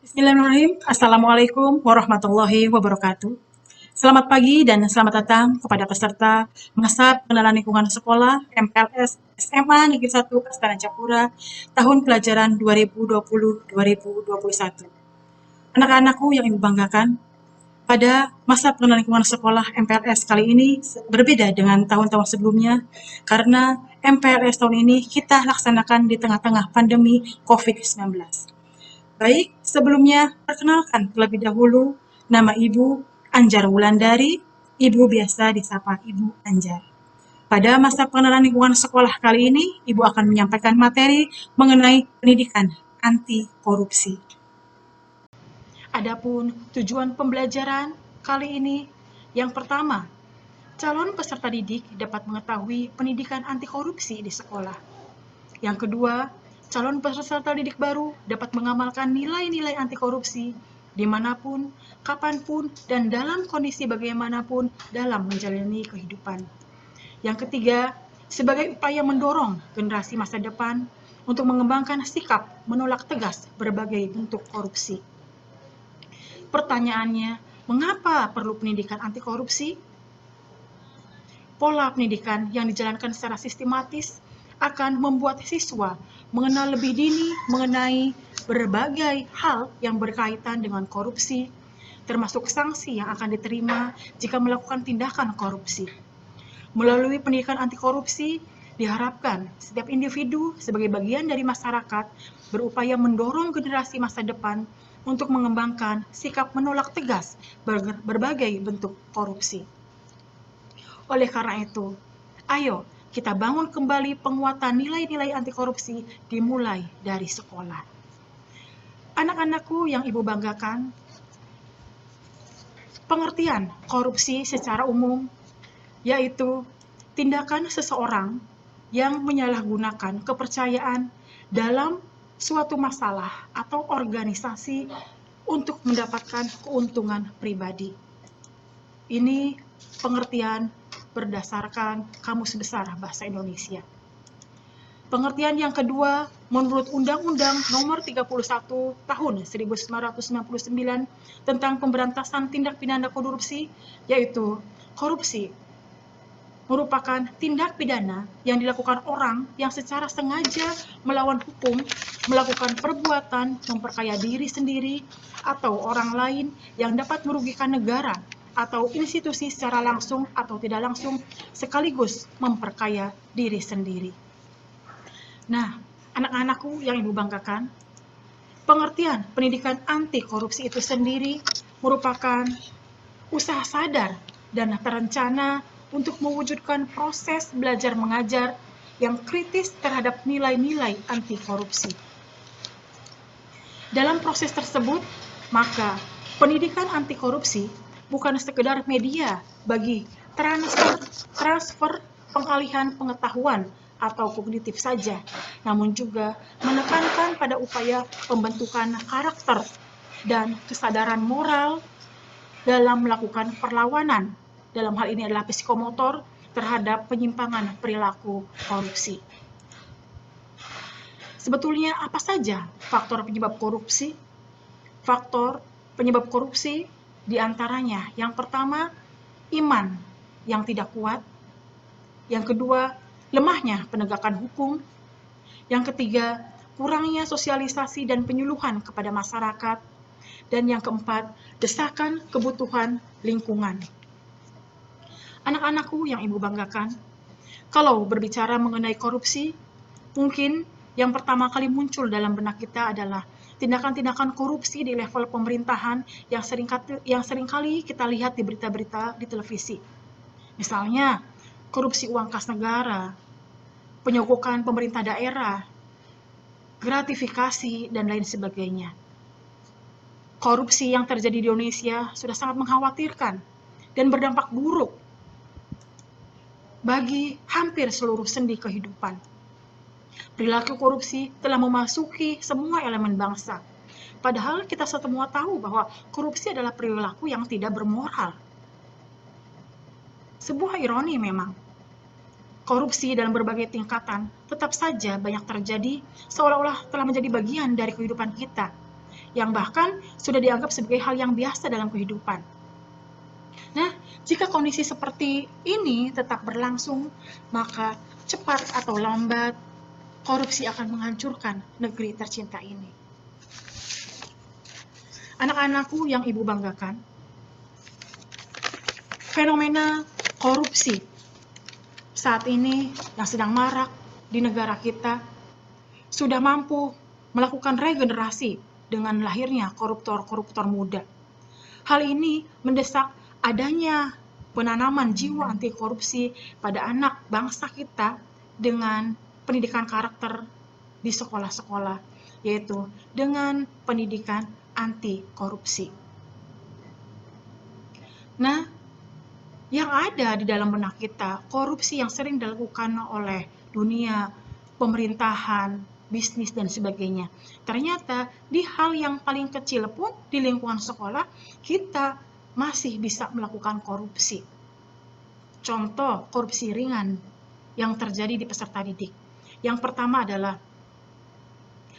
Bismillahirrahmanirrahim. Assalamualaikum warahmatullahi wabarakatuh. Selamat pagi dan selamat datang kepada peserta masa pengenalan lingkungan sekolah MPLS SMA Negeri 1 Astana Japura tahun pelajaran 2020-2021. Anak-anakku yang Ibu banggakan, pada masa pengenalan lingkungan sekolah MPLS kali ini berbeda dengan tahun-tahun sebelumnya karena MPLS tahun ini kita laksanakan di tengah-tengah pandemi COVID-19. Baik, sebelumnya perkenalkan terlebih dahulu nama Ibu Anjar Wulandari, Ibu biasa disapa Ibu Anjar. Pada masa pengenalan lingkungan sekolah kali ini, Ibu akan menyampaikan materi mengenai pendidikan anti korupsi. Adapun tujuan pembelajaran kali ini, yang pertama, calon peserta didik dapat mengetahui pendidikan anti korupsi di sekolah. Yang kedua, calon peserta didik baru dapat mengamalkan nilai-nilai anti korupsi dimanapun, kapanpun, dan dalam kondisi bagaimanapun dalam menjalani kehidupan. Yang ketiga, sebagai upaya mendorong generasi masa depan untuk mengembangkan sikap menolak tegas berbagai bentuk korupsi. Pertanyaannya, mengapa perlu pendidikan anti korupsi? Pola pendidikan yang dijalankan secara sistematis akan membuat siswa mengenal lebih dini mengenai berbagai hal yang berkaitan dengan korupsi, termasuk sanksi yang akan diterima jika melakukan tindakan korupsi. Melalui pendidikan anti korupsi, diharapkan setiap individu sebagai bagian dari masyarakat berupaya mendorong generasi masa depan untuk mengembangkan sikap menolak tegas berbagai bentuk korupsi. Oleh karena itu, ayo kita bangun kembali penguatan nilai-nilai anti korupsi dimulai dari sekolah. Anak-anakku yang Ibu banggakan, pengertian korupsi secara umum yaitu tindakan seseorang yang menyalahgunakan kepercayaan dalam suatu masalah atau organisasi untuk mendapatkan keuntungan pribadi. Ini pengertian berdasarkan Kamus Besar Bahasa Indonesia. Pengertian yang kedua, menurut Undang-Undang Nomor 31 Tahun 1999 tentang Pemberantasan Tindak Pidana Korupsi, yaitu korupsi merupakan tindak pidana yang dilakukan orang yang secara sengaja melawan hukum, melakukan perbuatan memperkaya diri sendiri atau orang lain yang dapat merugikan negara atau institusi secara langsung atau tidak langsung, sekaligus memperkaya diri sendiri. Nah, anak-anakku yang Ibu banggakan, pengertian pendidikan anti korupsi itu sendiri merupakan usaha sadar dan terencana untuk mewujudkan proses belajar mengajar yang kritis terhadap nilai-nilai anti korupsi. Dalam proses tersebut, maka pendidikan anti korupsi bukan sekedar media bagi transfer pengalihan pengetahuan atau kognitif saja, namun juga menekankan pada upaya pembentukan karakter dan kesadaran moral dalam melakukan perlawanan, dalam hal ini adalah psikomotor, terhadap penyimpangan perilaku korupsi. Sebetulnya apa saja faktor penyebab korupsi? Faktor penyebab korupsi diantaranya, yang pertama, iman yang tidak kuat. Yang kedua, lemahnya penegakan hukum. Yang ketiga, kurangnya sosialisasi dan penyuluhan kepada masyarakat. Dan yang keempat, desakan kebutuhan lingkungan. Anak-anakku yang Ibu banggakan, kalau berbicara mengenai korupsi, mungkin yang pertama kali muncul dalam benak kita adalah tindakan-tindakan korupsi di level pemerintahan yang seringkali kita lihat di berita-berita di televisi. Misalnya, korupsi uang kas negara, penyogokan pemerintah daerah, gratifikasi, dan lain sebagainya. Korupsi yang terjadi di Indonesia sudah sangat mengkhawatirkan dan berdampak buruk bagi hampir seluruh sendi kehidupan. Perilaku korupsi telah memasuki semua elemen bangsa. Padahal kita semua tahu bahwa korupsi adalah perilaku yang tidak bermoral. Sebuah ironi memang. Korupsi dalam berbagai tingkatan tetap saja banyak terjadi seolah-olah telah menjadi bagian dari kehidupan kita, yang bahkan sudah dianggap sebagai hal yang biasa dalam kehidupan. Nah, jika kondisi seperti ini tetap berlangsung, maka cepat atau lambat korupsi akan menghancurkan negeri tercinta ini. Anak-anakku yang ibu banggakan, fenomena korupsi saat ini yang sedang marak di negara kita sudah mampu melakukan regenerasi dengan lahirnya koruptor-koruptor muda. Hal ini mendesak adanya penanaman jiwa anti korupsi pada anak bangsa kita dengan pendidikan karakter di sekolah-sekolah, yaitu dengan pendidikan anti korupsi. Nah, yang ada di dalam benak kita, korupsi yang sering dilakukan oleh dunia pemerintahan, bisnis, dan sebagainya. Ternyata di hal yang paling kecil pun di lingkungan sekolah, kita masih bisa melakukan korupsi. Contoh korupsi ringan yang terjadi di peserta didik. Yang pertama adalah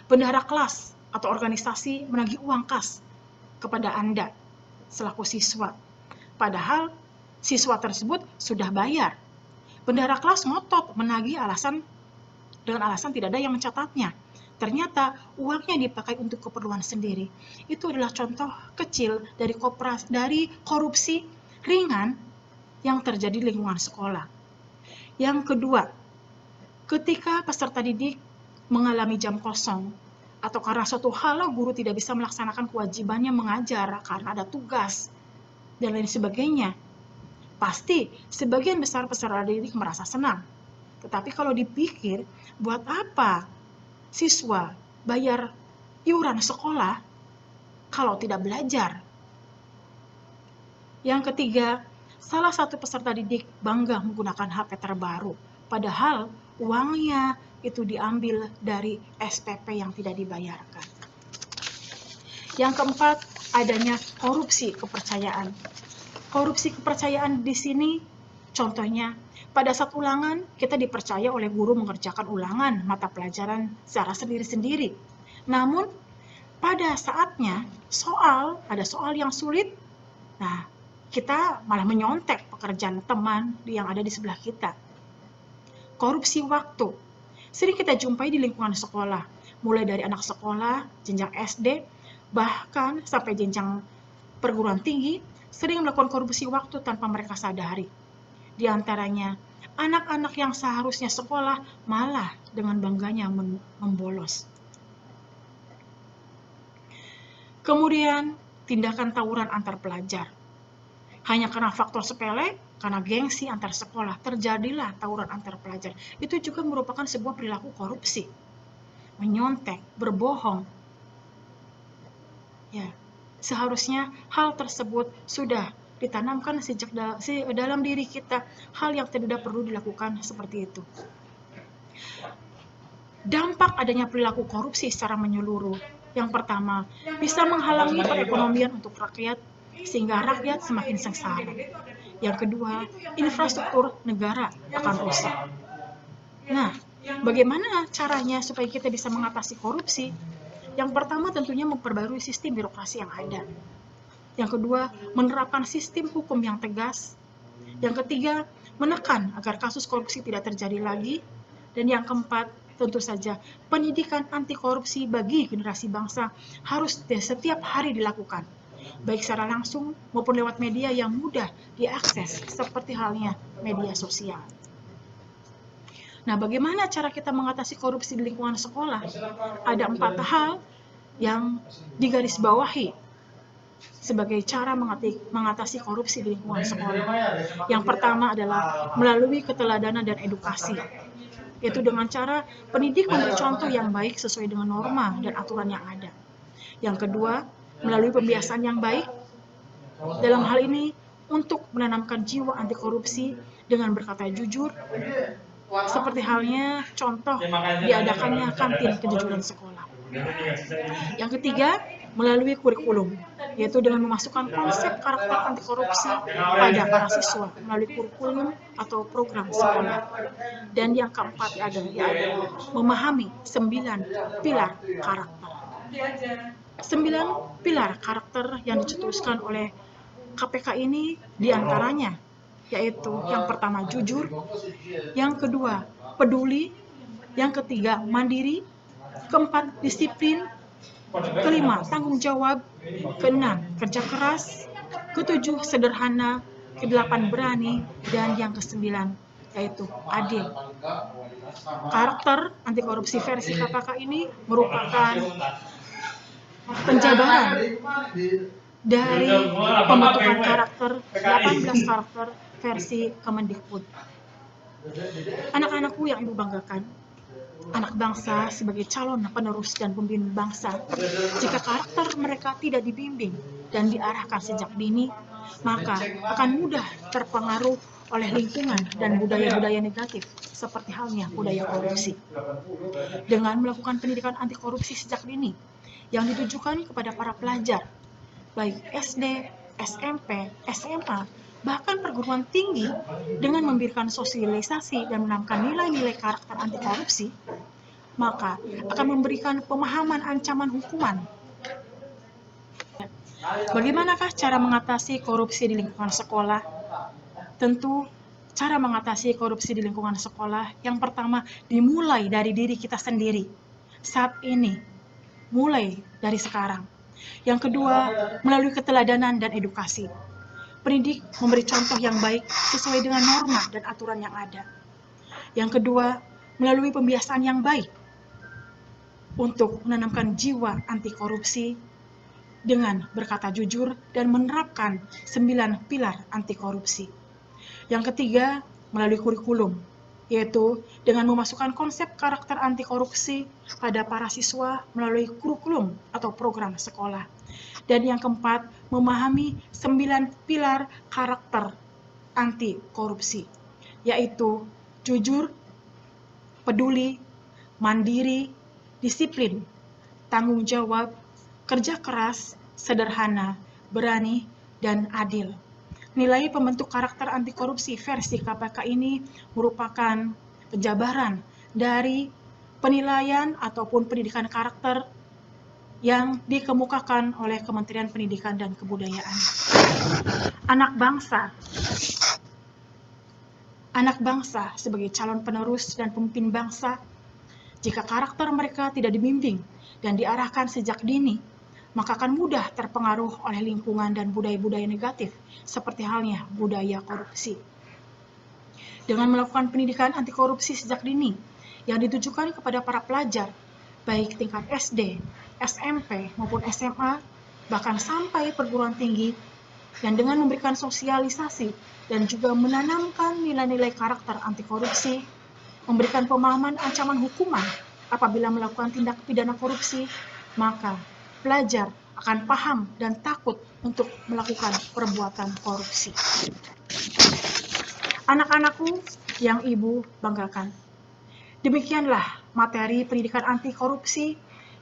bendahara kelas atau organisasi menagih uang kas kepada Anda selaku siswa. Padahal siswa tersebut sudah bayar. Bendahara kelas ngotot menagih dengan alasan tidak ada yang mencatatnya. Ternyata uangnya dipakai untuk keperluan sendiri. Itu adalah contoh kecil dari korupsi ringan yang terjadi di lingkungan sekolah. Yang kedua, ketika peserta didik mengalami jam kosong atau karena suatu hal guru tidak bisa melaksanakan kewajibannya mengajar karena ada tugas dan lain sebagainya, pasti sebagian besar peserta didik merasa senang. Tetapi kalau dipikir, buat apa siswa bayar iuran sekolah kalau tidak belajar? Yang ketiga, salah satu peserta didik bangga menggunakan HP terbaru, padahal uangnya itu diambil dari SPP yang tidak dibayarkan. Yang keempat, adanya korupsi kepercayaan. Korupsi kepercayaan di sini contohnya, pada saat ulangan kita dipercaya oleh guru mengerjakan ulangan mata pelajaran secara sendiri-sendiri. Namun pada saatnya ada soal yang sulit, nah kita malah menyontek pekerjaan teman yang ada di sebelah kita. Korupsi waktu sering kita jumpai di lingkungan sekolah, mulai dari anak sekolah, jenjang SD, bahkan sampai jenjang perguruan tinggi, sering melakukan korupsi waktu tanpa mereka sadari. Di antaranya, anak-anak yang seharusnya sekolah malah dengan bangganya membolos. Kemudian, tindakan tawuran antar pelajar. Hanya karena faktor sepele, karena gengsi antar sekolah, terjadilah tawuran antar pelajar. Itu juga merupakan sebuah perilaku korupsi. Menyontek, berbohong. Ya, seharusnya hal tersebut sudah ditanamkan sejak dalam diri kita, hal yang tidak perlu dilakukan seperti itu. Dampak adanya perilaku korupsi secara menyeluruh. Yang pertama, bisa menghalangi perekonomian untuk rakyat, sehingga rakyat semakin sengsara. Yang kedua, infrastruktur negara akan rusak. Nah, bagaimana caranya supaya kita bisa mengatasi korupsi? Yang pertama tentunya memperbarui sistem birokrasi yang ada. Yang kedua, menerapkan sistem hukum yang tegas. Yang ketiga, menekan agar kasus korupsi tidak terjadi lagi. Dan yang keempat, tentu saja, pendidikan anti korupsi bagi generasi bangsa harus setiap hari dilakukan, baik secara langsung maupun lewat media yang mudah diakses, seperti halnya media sosial. Nah, bagaimana cara kita mengatasi korupsi di lingkungan sekolah? Ada 4 hal yang digarisbawahi sebagai cara mengatasi korupsi di lingkungan sekolah. Yang pertama adalah melalui keteladanan dan edukasi, yaitu dengan cara pendidik memberi contoh yang baik sesuai dengan norma dan aturan yang ada. Yang kedua, melalui pembiasaan yang baik. Dalam hal ini, untuk menanamkan jiwa anti korupsi dengan berkata jujur, seperti halnya contoh diadakannya kantin kejujuran sekolah. Yang ketiga, melalui kurikulum, yaitu dengan memasukkan konsep karakter anti korupsi pada para siswa melalui kurikulum atau program sekolah. Dan yang keempat adalah memahami 9 pilar karakter. 9 pilar karakter yang dicetuskan oleh KPK ini diantaranya, yaitu yang pertama jujur, yang kedua peduli, yang ketiga mandiri, keempat disiplin, kelima tanggung jawab, keenam kerja keras, ketujuh sederhana, kedelapan berani, dan yang kesembilan yaitu adil. Karakter anti korupsi versi KPK ini merupakan penjabaran dari pembentukan karakter 18 karakter versi Kemendikbud. Anak-anakku yang ibu banggakan, anak bangsa sebagai calon penerus dan pemimpin bangsa, jika karakter mereka tidak dibimbing dan diarahkan sejak dini, maka akan mudah terpengaruh oleh lingkungan dan budaya-budaya negatif, seperti halnya budaya korupsi. Dengan melakukan pendidikan anti korupsi sejak dini, yang ditujukan kepada para pelajar, baik SD, SMP, SMA, bahkan perguruan tinggi, dengan memberikan sosialisasi dan menanamkan nilai-nilai karakter anti korupsi, maka akan memberikan pemahaman ancaman hukuman. Bagaimanakah cara mengatasi korupsi di lingkungan sekolah? Tentu, cara mengatasi korupsi di lingkungan sekolah yang pertama dimulai dari diri kita sendiri. Saat ini, mulai dari sekarang. Yang kedua, melalui keteladanan dan edukasi. Pendidik memberi contoh yang baik sesuai dengan norma dan aturan yang ada. Yang kedua, melalui pembiasaan yang baik untuk menanamkan jiwa anti korupsi dengan berkata jujur dan menerapkan 9 pilar anti korupsi. Yang ketiga, melalui kurikulum, yaitu dengan memasukkan konsep karakter anti korupsi pada para siswa melalui kurikulum atau program sekolah. Dan yang keempat, memahami 9 pilar karakter anti korupsi, yaitu jujur, peduli, mandiri, disiplin, tanggung jawab, kerja keras, sederhana, berani, dan adil. Nilai pembentuk karakter anti korupsi versi KPK ini merupakan penjabaran dari penilaian ataupun pendidikan karakter yang dikemukakan oleh Kementerian Pendidikan dan Kebudayaan. Anak bangsa sebagai calon penerus dan pemimpin bangsa, jika karakter mereka tidak dibimbing dan diarahkan sejak dini, maka akan mudah terpengaruh oleh lingkungan dan budaya-budaya negatif, seperti halnya budaya korupsi. Dengan melakukan pendidikan anti korupsi sejak dini, yang ditujukan kepada para pelajar, baik tingkat SD, SMP, maupun SMA, bahkan sampai perguruan tinggi, dan dengan memberikan sosialisasi dan juga menanamkan nilai-nilai karakter anti korupsi, memberikan pemahaman ancaman hukuman apabila melakukan tindak pidana korupsi, maka pelajar akan paham dan takut untuk melakukan perbuatan korupsi. Anak-anakku yang ibu banggakan, demikianlah materi pendidikan anti korupsi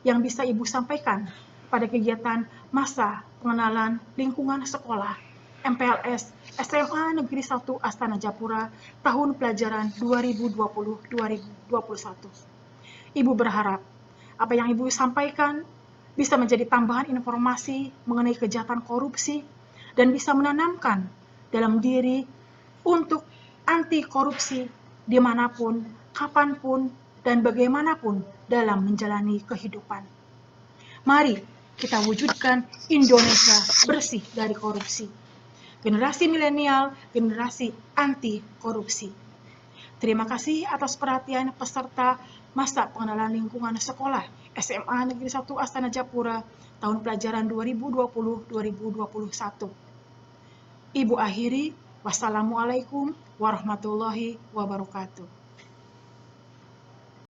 yang bisa ibu sampaikan pada kegiatan masa pengenalan lingkungan sekolah MPLS SMA Negeri 1 Astana Japura tahun pelajaran 2020-2021. Ibu berharap apa yang ibu sampaikan bisa menjadi tambahan informasi mengenai kejahatan korupsi dan bisa menanamkan dalam diri untuk anti korupsi dimanapun, kapanpun, dan bagaimanapun dalam menjalani kehidupan. Mari kita wujudkan Indonesia bersih dari korupsi. Generasi milenial, generasi anti korupsi. Terima kasih atas perhatian peserta masa pengenalan lingkungan sekolah SMA Negeri 1 Astana Japura tahun pelajaran 2020-2021. Ibu akhiri, wassalamualaikum warahmatullahi wabarakatuh.